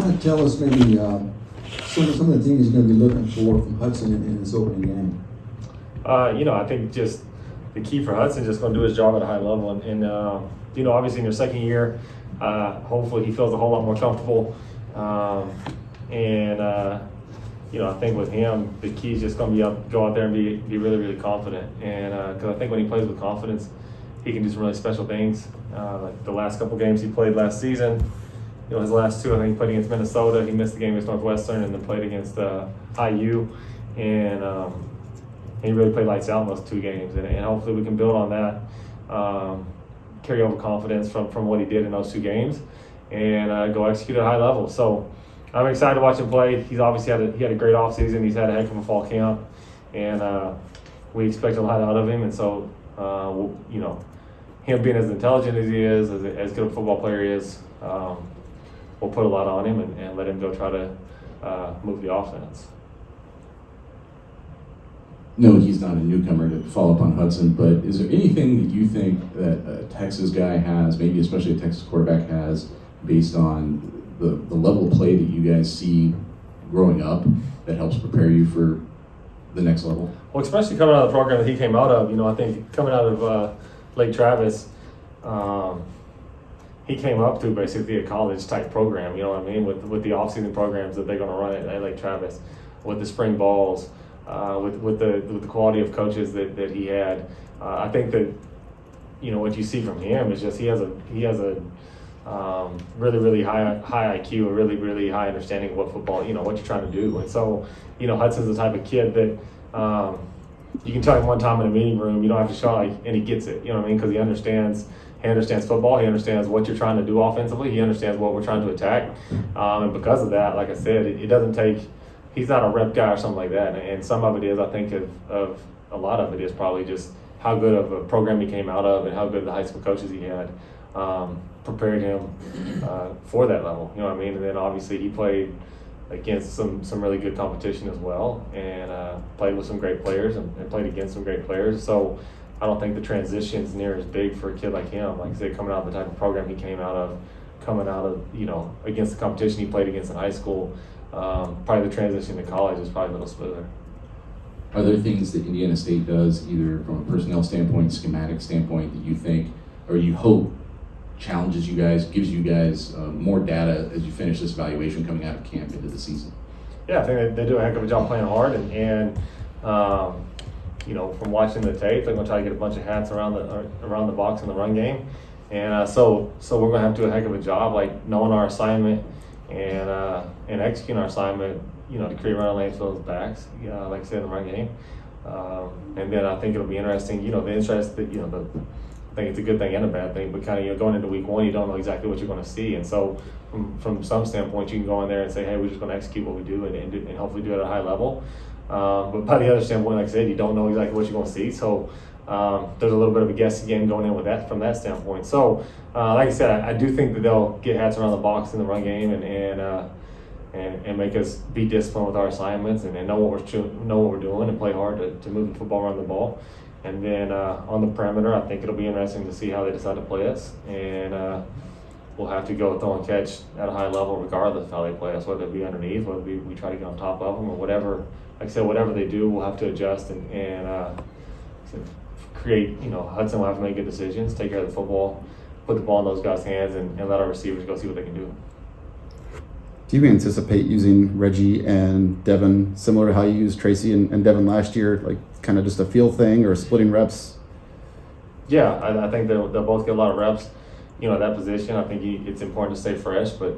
kind of tell us maybe some of the things you're going to be looking for from Hudson in this opening game? I think just the key for Hudson is just going to do his job at a high level. And obviously in their second year, hopefully he feels a whole lot more comfortable. I think with him, the key is just going to be go out there and be really, really confident. And because I think when he plays with confidence, he can do some really special things. Like the last couple games he played last season, his last two, I think he played against Minnesota. He missed the game against Northwestern and then played against IU. And he really played lights out in those two games. And hopefully we can build on that, carry over confidence from what he did in those two games, and go execute at a high level. So I'm excited to watch him play. He's obviously had a great offseason. He's had a heck of a fall camp, and we expect a lot out of him. And so, him being as intelligent as he is, as good a football player he is, we'll put a lot on him and let him go try to move the offense. No, he's not a newcomer to follow up on Hudson, but is there anything that you think that a Texas guy has, maybe especially a Texas quarterback has, based on the level of play that you guys see growing up that helps prepare you for the next level? Well, especially coming out of the program that he came out of, I think coming out of Lake Travis, he came up to basically a college type program, you know what I mean, with the off-season programs that they're going to run at Lake Travis, with the spring balls, with the quality of coaches that he had. I think that what you see from him is just he has a really, really high IQ, a really, really high understanding of what football, what you're trying to do. And so, Hudson's the type of kid that you can tell him one time in a meeting room, you don't have to show, and he gets it, because he understands football, he understands what you're trying to do offensively, he understands what we're trying to attack. And because of that, like I said, it doesn't take, he's not a rep guy or something like that. And some of it is, I think, of a lot of it is probably just how good of a program he came out of and how good the high school coaches he had prepared him for that level. You know what I mean? And then obviously he played against some really good competition as well, and played with some great players and played against some great players. So I don't think the transition's near as big for a kid like him. Like I said, coming out of the type of program he came out of, against the competition he played against in high school, probably the transition to college is probably a little smoother. Are there things that Indiana State does, either from a personnel standpoint, schematic standpoint, that you think or you hope challenges you guys, gives you guys more data as you finish this evaluation coming out of camp into the season? Yeah, I think they do a heck of a job playing hard, and from watching the tape, they're going to try to get a bunch of hats around the box in the run game, and so we're going to have to do a heck of a job, like knowing our assignment and executing our assignment, to create run lanes for those backs, like I said, in the run game, and then I think it'll be interesting, the interest that I think it's a good thing and a bad thing, but kind of going into week one, you don't know exactly what you're going to see, and so from some standpoint, you can go in there and say, hey, we're just going to execute what we do and hopefully do it at a high level. But by the other standpoint, like I said, you don't know exactly what you're going to see, so there's a little bit of a guessing game going in with that from that standpoint. So, like I said, I do think that they'll get hats around the box in the run game and make us be disciplined with our assignments and know what we're doing and play hard to move the football around the ball. And then on the perimeter, I think it'll be interesting to see how they decide to play us. And we'll have to go throw and catch at a high level regardless of how they play us, whether it be underneath, whether we try to get on top of them or whatever. Like I said, whatever they do, we'll have to adjust and create, Hudson will have to make good decisions, take care of the football, put the ball in those guys' hands, and let our receivers go see what they can do. Do you anticipate using Reggie and Devin similar to how you used Tracy and Devin last year, like kind of just a feel thing or splitting reps? Yeah, I think they'll both get a lot of reps, at that position. I think it's important to stay fresh, but,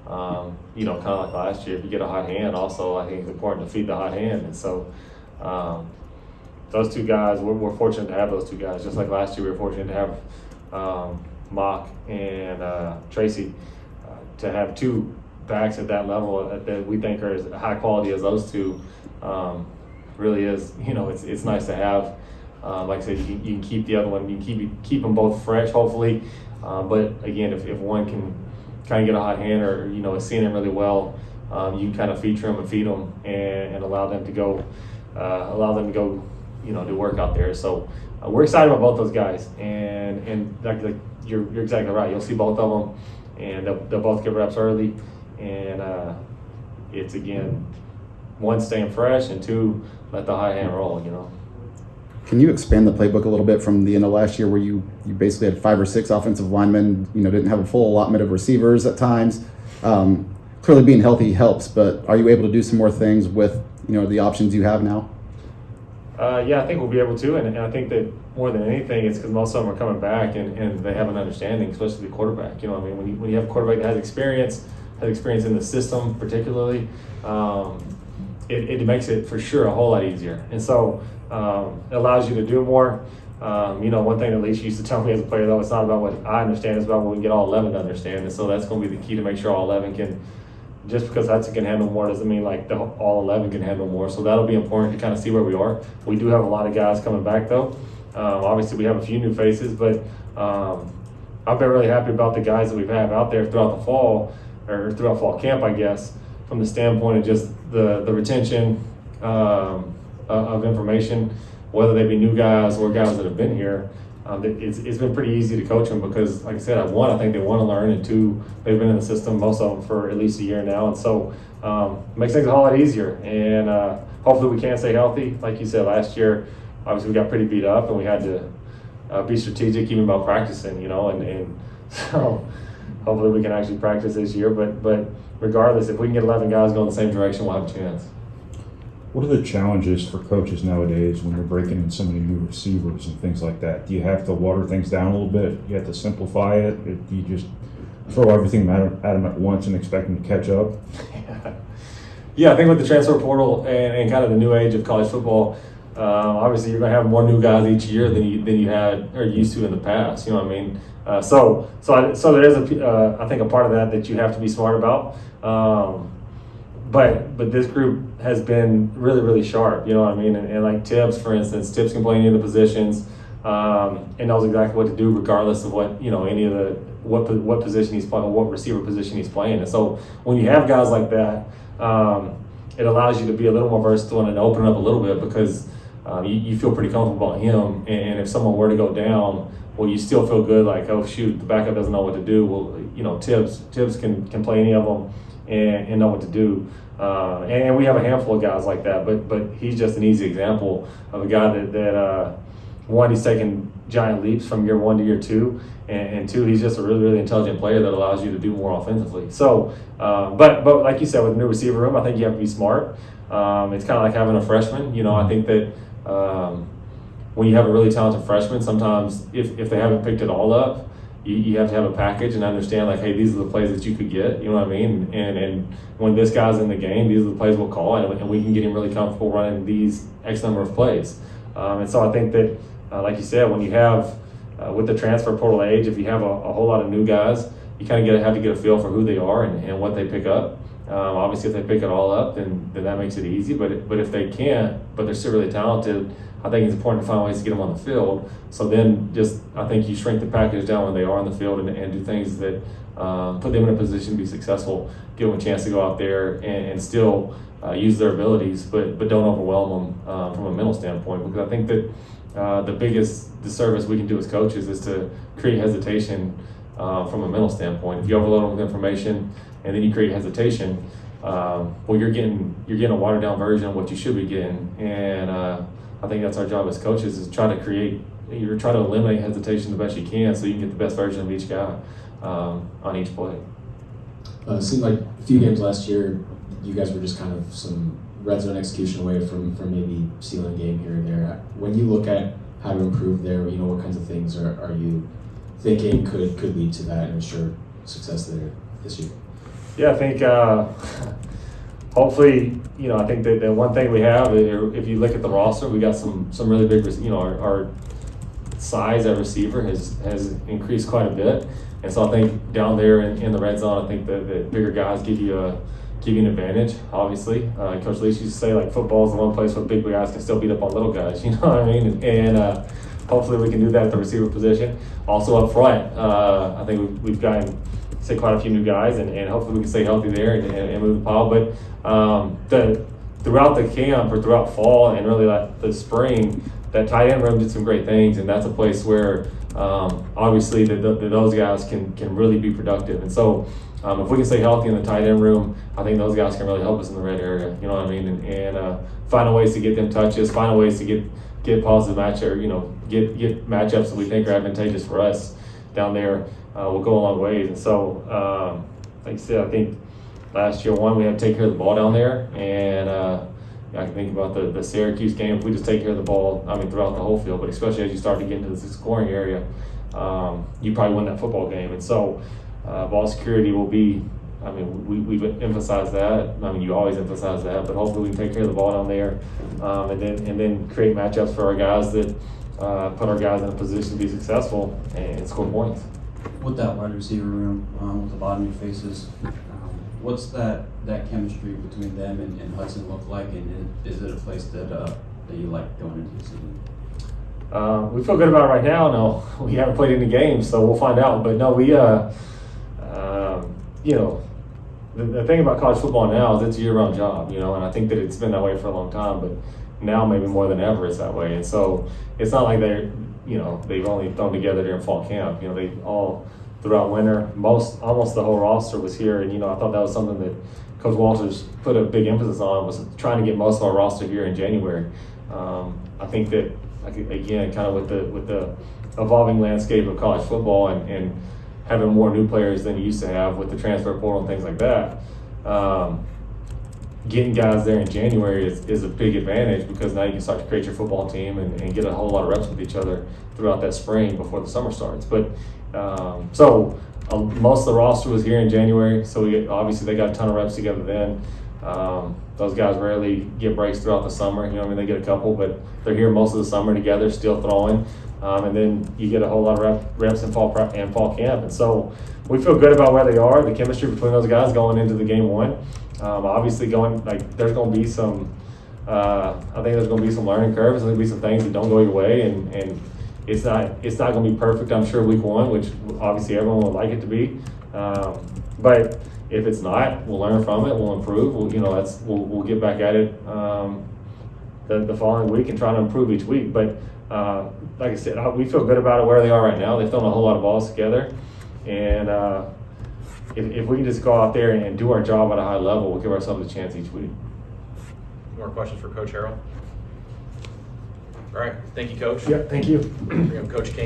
kind of like last year, if you get a hot hand, also I think it's important to feed the hot hand. And so those two guys, we're fortunate to have those two guys. Just like last year, we were fortunate to have Mock and Tracy, to have two backs at that level that we think are as high quality as those two. Really is, it's nice to have. Like I said, you can keep the other one, you can keep them both fresh, hopefully. But again, if one can kind of get a hot hand or, is seeing them really well, you can kind of feature them and feed them and allow them to go, do work out there. So we're excited about both those guys. And like you're exactly right. You'll see both of them, and they'll both get reps early. And it's again, one, staying fresh, and two, let the high hand roll, you know. Can you expand the playbook a little bit from the end of last year where you basically had 5 or 6 offensive linemen, didn't have a full allotment of receivers at times? Clearly being healthy helps, but are you able to do some more things with, the options you have now? Yeah, I think we'll be able to, and I think that more than anything, it's because most of them are coming back and they have an understanding, especially the quarterback. When you have a quarterback that has experience in the system particularly, it makes it for sure a whole lot easier. And so it allows you to do more. One thing that Leach used to tell me as a player, though, it's not about what I understand, it's about what we can get all 11 to understand. And so that's going to be the key to make sure all 11 can, just because Hudson can handle more doesn't mean like all 11 can handle more. So that'll be important to kind of see where we are. We do have a lot of guys coming back, though. Obviously, we have a few new faces, but I've been really happy about the guys that we've had out there throughout the fall, or throughout fall camp, I guess, from the standpoint of just the retention of information, whether they be new guys or guys that have been here. It's been pretty easy to coach them because, like I said, I think they want to learn, and 2, they've been in the system, most of them, for at least a year now. And so it makes things a whole lot easier. And hopefully we can stay healthy. Like you said, last year, obviously we got pretty beat up, and we had to be strategic even about practicing, and so hopefully we can actually practice this year. But regardless, if we can get 11 guys going the same direction, we'll have a chance. What are the challenges for coaches nowadays when you're breaking in so many new receivers and things like that? Do you have to water things down a little bit? You have to simplify it? Do you just throw everything at them at once and expect them to catch up? Yeah, I think with the transfer portal and kind of the new age of college football, obviously you're going to have more new guys each year than you had or used to in the past. You know what I mean? So there is I think a part of that you have to be smart about. But this group has been really, really sharp, you know what I mean? And like Tibbs, for instance, Tibbs can play any of the positions and knows exactly what to do regardless of what, any of the, what position he's playing, or what receiver position he's playing. And so when you have guys like that, it allows you to be a little more versatile and open up a little bit because you feel pretty comfortable about him. And if someone were to go down, well, you still feel good, like, oh shoot, the backup doesn't know what to do. Well, Tibbs can play any of them and know what to do. And we have a handful of guys like that, but he's just an easy example of a guy that one, he's taken giant leaps from year 1 to year 2, and 2, he's just a really, really intelligent player that allows you to do more offensively. So, but like you said, with the new receiver room, I think you have to be smart. It's kind of like having a freshman. I think that when you have a really talented freshman, sometimes if they haven't picked it all up, you have to have a package and understand, like, hey, these are the plays that you could get, you know what I mean? And when this guy's in the game, these are the plays we'll call, and we can get him really comfortable running these X number of plays. And so I think that, like you said, when you have, with the transfer portal age, if you have a whole lot of new guys, you kind of have to get a feel for who they are and what they pick up. Obviously, if they pick it all up, then that makes it easy. But if they can't, but they're still really talented, I think it's important to find ways to get them on the field. So then I think you shrink the package down when they are on the field and do things that put them in a position to be successful, give them a chance to go out there and still use their abilities, but don't overwhelm them from a mental standpoint. Because I think that the biggest disservice we can do as coaches is to create hesitation from a mental standpoint. If you overload them with information and then you create hesitation, well, you're getting a watered down version of what you should be getting. And I think that's our job as coaches, is try to eliminate hesitation the best you can so you can get the best version of each guy on each play. It seemed like a few games last year, you guys were just kind of some red zone execution away from maybe sealing a game here and there. When you look at how to improve there, what kinds of things are you thinking could lead to that and ensure success there this year? Yeah, I think hopefully, I think that the one thing we have, if you look at the roster, we got some really big, our size at receiver has increased quite a bit. And so I think down there in the red zone, I think the bigger guys give you an advantage, obviously. Coach Leach used to say, like, football is the one place where big guys can still beat up on little guys, you know what I mean? And hopefully we can do that at the receiver position. Also up front, I think we've gotten quite a few new guys, and hopefully we can stay healthy there and move the pile. But throughout the camp, or throughout fall and really like the spring, that tight end room did some great things, and that's a place where obviously those guys can really be productive. And so if we can stay healthy in the tight end room, I think those guys can really help us in the red area. You know what I mean? And finding ways to get them touches, finding ways to get positive match or get matchups that we think are advantageous for us down there will go a long ways. And so, like I said, I think last year we had to take care of the ball down there, and I can think about the Syracuse game. If we just take care of the ball, throughout the whole field, but especially as you start to get into the scoring area, you probably win that football game. And so, ball security will be. We've emphasized that. You always emphasize that, but hopefully we can take care of the ball down there, and then create matchups for our guys that put our guys in a position to be successful and score points. With that wide receiver room, with a lot of new faces, what's that chemistry between them and Hudson look like, and is it a place that you like going into the season? We feel good about it right now. No, we haven't played any games, so we'll find out. But no, we the thing about college football now is it's a year-round job, and I think that it's been that way for a long time, but now maybe more than ever it's that way. And so it's not like they've only thrown together during fall camp. They all throughout winter, almost the whole roster was here, and I thought that was something that Coach Walters put a big emphasis on, was trying to get most of our roster here in January. I think that again, kind of with the evolving landscape of college football and having more new players than you used to have with the transfer portal and things like that, getting guys there in January is a big advantage, because now you can start to create your football team and get a whole lot of reps with each other throughout that spring before the summer starts. But most of the roster was here in January, so obviously they got a ton of reps together then. Those guys rarely get breaks throughout the summer. They get a couple, but they're here most of the summer together, still throwing. And then you get a whole lot of reps in fall camp. And so we feel good about where they are, the chemistry between those guys going into the game one. Obviously there's going to be some, I think there's going to be some learning curves. There's going to be some things that don't go your way, and it's not going to be perfect, I'm sure, week one, which obviously everyone would like it to be. But if it's not, we'll learn from it, we'll improve. We'll get back at it the following week and try to improve each week. But like I said, we feel good about it where they are right now. They've thrown a whole lot of balls together, and if we can just go out there and do our job at a high level, we'll give ourselves a chance each week. More questions for Coach Harrell? All right, thank you, Coach. Yeah, thank you. Bring up Coach Kane.